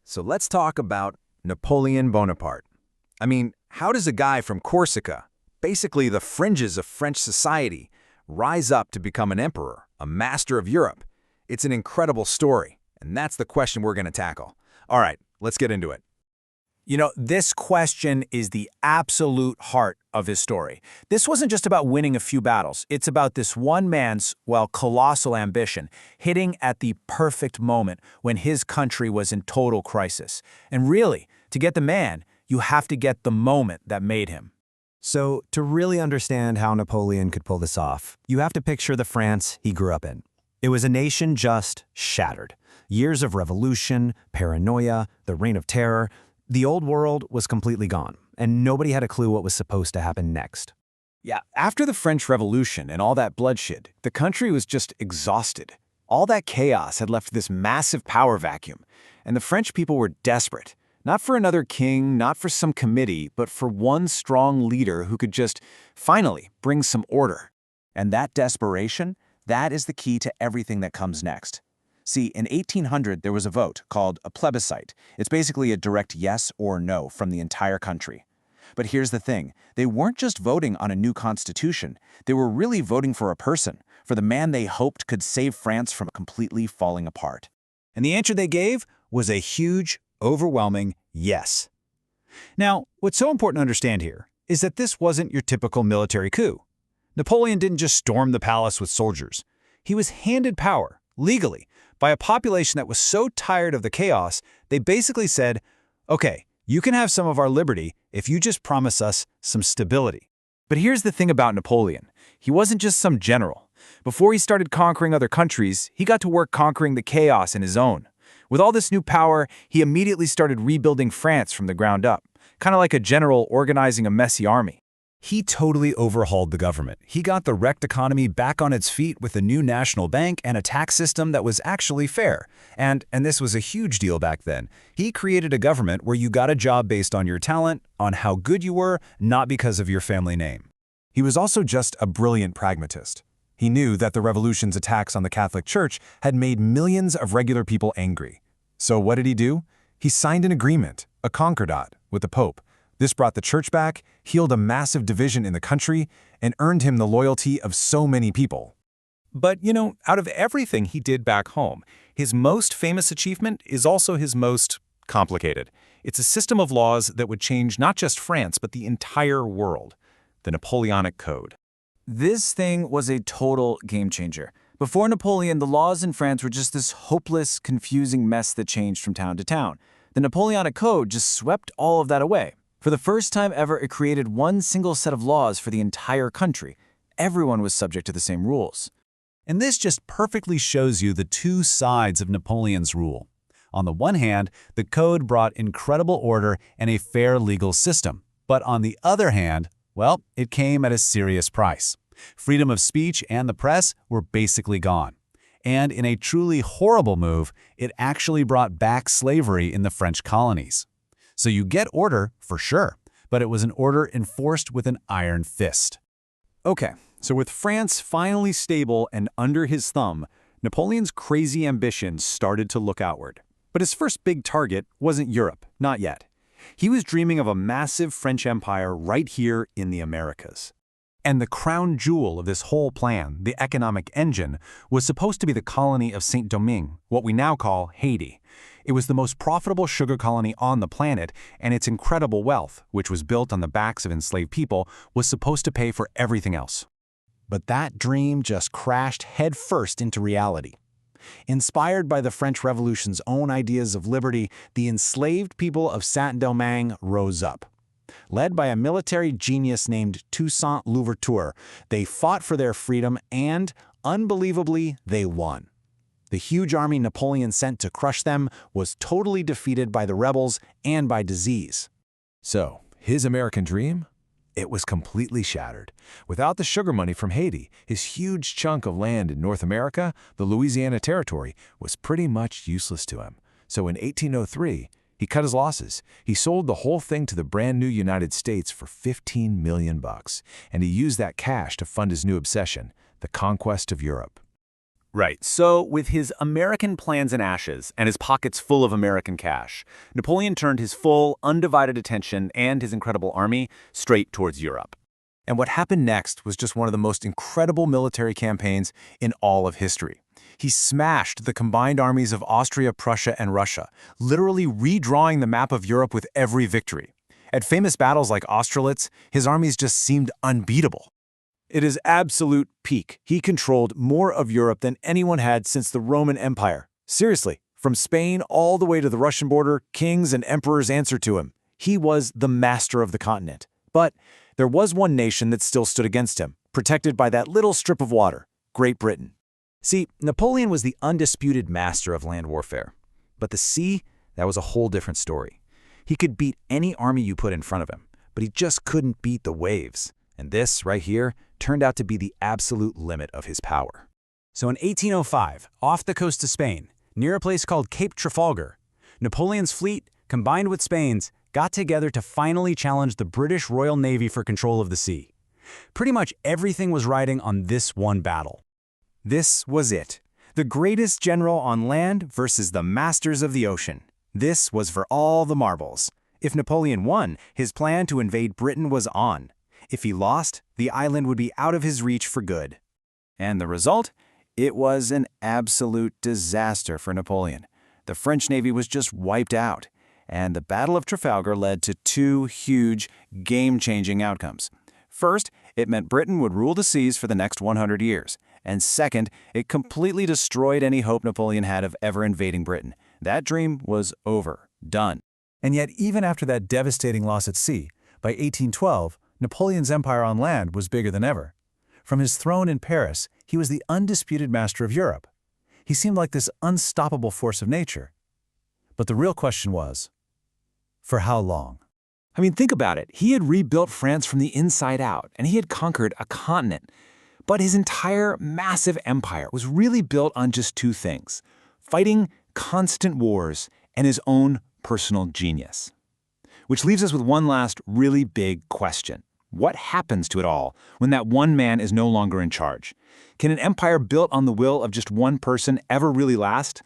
So let's talk about Napoleon Bonaparte. I mean, how does a guy from Corsica, basically the fringes of French society, rise up to become an emperor, a master of Europe? It's an incredible story, and that's the question we're going to tackle. All right, let's get into it. This question is the absolute heart of his story. This wasn't just about winning a few battles. It's about this one man's, colossal ambition, hitting at the perfect moment when his country was in total crisis. And really, to get the man, you have to get the moment that made him. So, to really understand how Napoleon could pull this off, you have to picture the France he grew up in. It was a nation just shattered. Years of revolution, paranoia, the reign of terror. The old world was completely gone, and nobody had a clue what was supposed to happen next. Yeah, after the French Revolution and all that bloodshed, the country was just exhausted. All that chaos had left this massive power vacuum, and the French people were desperate. Not for another king, not for some committee, but for one strong leader who could just, finally, bring some order. And that desperation, that is the key to everything that comes next. See, in 1800, there was a vote called a plebiscite. It's basically a direct yes or no from the entire country. But here's the thing. They weren't just voting on a new constitution. They were really voting for a person, for the man they hoped could save France from completely falling apart. And the answer they gave was a huge, overwhelming yes. Now, what's so important to understand here is that this wasn't your typical military coup. Napoleon didn't just storm the palace with soldiers. He was handed power, legally, by a population that was so tired of the chaos, they basically said, okay, you can have some of our liberty if you just promise us some stability. But here's the thing about Napoleon. He wasn't just some general. Before he started conquering other countries, he got to work conquering the chaos in his own. With all this new power, he immediately started rebuilding France from the ground up, kind of like a general organizing a messy army. He totally overhauled the government. He got the wrecked economy back on its feet with a new national bank and a tax system that was actually fair. And this was a huge deal back then. He created a government where you got a job based on your talent, on how good you were, not because of your family name. He was also just a brilliant pragmatist. He knew that the revolution's attacks on the Catholic Church had made millions of regular people angry. So what did he do? He signed an agreement, a concordat, with the Pope. This brought the church back, healed a massive division in the country, and earned him the loyalty of so many people. But, out of everything he did back home, his most famous achievement is also his most complicated. It's a system of laws that would change not just France, but the entire world. The Napoleonic Code. This thing was a total game changer. Before Napoleon, the laws in France were just this hopeless, confusing mess that changed from town to town. The Napoleonic Code just swept all of that away. For the first time ever, it created one single set of laws for the entire country. Everyone was subject to the same rules. And this just perfectly shows you the two sides of Napoleon's rule. On the one hand, the code brought incredible order and a fair legal system. But on the other hand, it came at a serious price. Freedom of speech and the press were basically gone. And in a truly horrible move, it actually brought back slavery in the French colonies. So you get order, for sure, but it was an order enforced with an iron fist. Okay, so with France finally stable and under his thumb, Napoleon's crazy ambitions started to look outward. But his first big target wasn't Europe, not yet. He was dreaming of a massive French empire right here in the Americas. And the crown jewel of this whole plan, the economic engine, was supposed to be the colony of Saint-Domingue, what we now call Haiti. It was the most profitable sugar colony on the planet, and its incredible wealth, which was built on the backs of enslaved people, was supposed to pay for everything else. But that dream just crashed headfirst into reality. Inspired by the French Revolution's own ideas of liberty, the enslaved people of Saint-Domingue rose up. Led by a military genius named Toussaint Louverture, they fought for their freedom and, unbelievably, they won. The huge army Napoleon sent to crush them was totally defeated by the rebels and by disease. So, his American dream? It was completely shattered. Without the sugar money from Haiti, his huge chunk of land in North America, the Louisiana Territory, was pretty much useless to him. So in 1803, he cut his losses. He sold the whole thing to the brand new United States for $15 million, and he used that cash to fund his new obsession, the conquest of Europe. Right. So, with his American plans in ashes and his pockets full of American cash, Napoleon turned his full, undivided attention and his incredible army straight towards Europe. And what happened next was just one of the most incredible military campaigns in all of history. He smashed the combined armies of Austria, Prussia, and Russia, literally redrawing the map of Europe with every victory. At famous battles like Austerlitz, his armies just seemed unbeatable. It is absolute peak. He controlled more of Europe than anyone had since the Roman Empire. Seriously, from Spain all the way to the Russian border, kings and emperors answered to him. He was the master of the continent. But there was one nation that still stood against him, protected by that little strip of water, Great Britain. See, Napoleon was the undisputed master of land warfare. But the sea, that was a whole different story. He could beat any army you put in front of him, but he just couldn't beat the waves. And this, right here, turned out to be the absolute limit of his power. So in 1805, off the coast of Spain, near a place called Cape Trafalgar, Napoleon's fleet, combined with Spain's, got together to finally challenge the British Royal Navy for control of the sea. Pretty much everything was riding on this one battle. This was it. The greatest general on land versus the masters of the ocean. This was for all the marbles. If Napoleon won, his plan to invade Britain was on. If he lost, the island would be out of his reach for good. And the result? It was an absolute disaster for Napoleon. The French Navy was just wiped out. And the Battle of Trafalgar led to two huge, game-changing outcomes. First, it meant Britain would rule the seas for the next 100 years. And second, it completely destroyed any hope Napoleon had of ever invading Britain. That dream was over, done. And yet, even after that devastating loss at sea, by 1812, Napoleon's empire on land was bigger than ever. From his throne in Paris, he was the undisputed master of Europe. He seemed like this unstoppable force of nature. But the real question was, for how long? I mean, think about it. He had rebuilt France from the inside out, and he had conquered a continent. But his entire massive empire was really built on just two things: fighting constant wars and his own personal genius. Which leaves us with one last really big question. What happens to it all when that one man is no longer in charge? Can an empire built on the will of just one person ever really last?